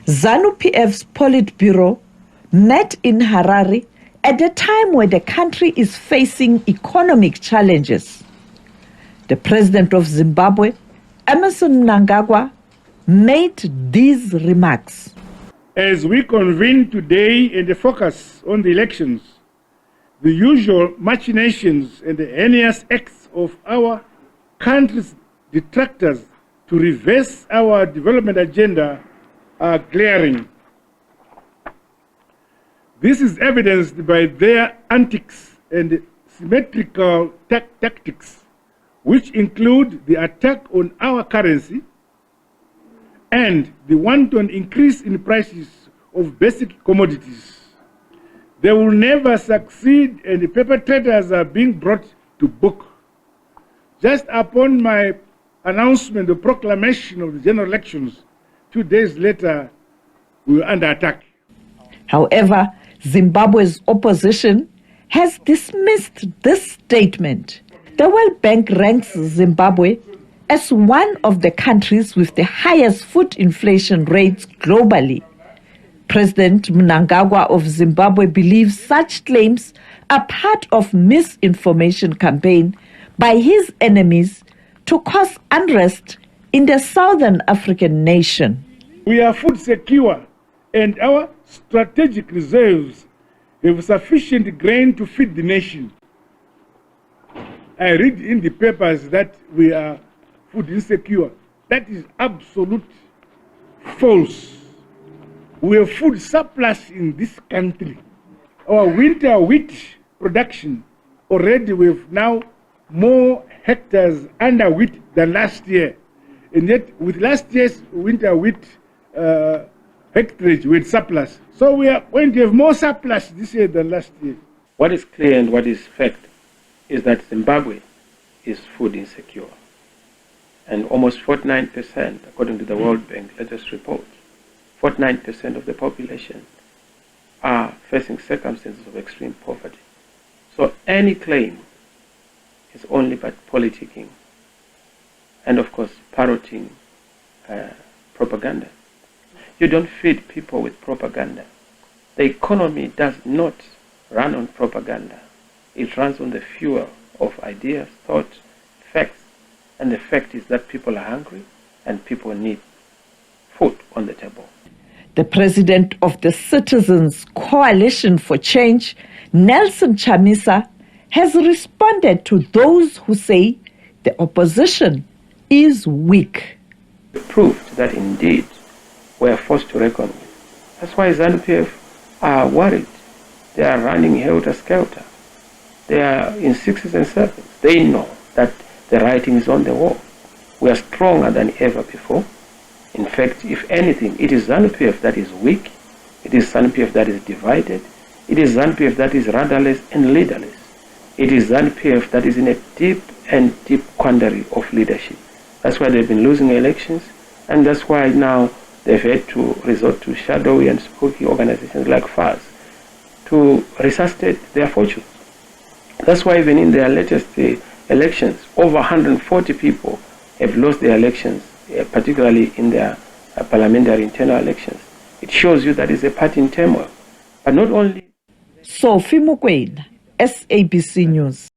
ZANU-PF's Politburo met in Harare at a time where the country is facing economic challenges. The president of Zimbabwe, Emmerson Mnangagwa, made these remarks. As we convene today and focus on the elections, the usual machinations and the heinous acts of our country's detractors to reverse our development agenda are glaring. This is evidenced by their antics and symmetrical tactics, which include the attack on our currency and the wanton increase in prices of basic commodities. They will never succeed, and the perpetrators are being brought to book. Just upon my announcement, the proclamation of the general elections, 2 days later, we were under attack. However, Zimbabwe's opposition has dismissed this statement. The World Bank ranks Zimbabwe as one of the countries with the highest food inflation rates globally. President Mnangagwa of Zimbabwe believes such claims are part of misinformation campaign by his enemies to cause unrest in the southern African nation. We are food secure and our strategic reserves have sufficient grain to feed the nation. I read in the papers that we are food insecure. That is absolute false. We have food surplus in this country. Our winter wheat production, already we have now more hectares under wheat than last year. And yet with last year's winter wheat hectarage with surplus. So we are going to have more surplus this year than last year. What is clear and what is fact is that Zimbabwe is food insecure. And almost 49%, according to the World Bank latest report, 49% of the population are facing circumstances of extreme poverty. So any claim is only but politicking and, of course, parroting propaganda. You don't feed people with propaganda. The economy does not run on propaganda. It runs on the fuel of ideas, thought, facts. And the fact is that people are hungry and people need food on the table. The president of the Citizens Coalition for Change, Nelson Chamisa, has responded to those who say the opposition is weak. It proved that indeed we are forced to reckon with. That's why ZANU-PF are worried. They are running helter-skelter. They are in sixes and sevens. They know that the writing is on the wall. We are stronger than ever before. In fact, if anything, it is ZANU-PF that is weak. It is ZANU-PF that is divided. It is ZANU-PF that is rudderless and leaderless. It is ZANU-PF that is in a deep quandary of leadership. That's why they've been losing elections, and that's why now they've had to resort to shadowy and spooky organizations like FARS to resuscitate their fortunes. That's why even in their latest elections, over 140 people have lost their elections, particularly in their parliamentary internal elections. It shows you that it's a party in turmoil. But not only... Sophie, Mokoena, SABC News.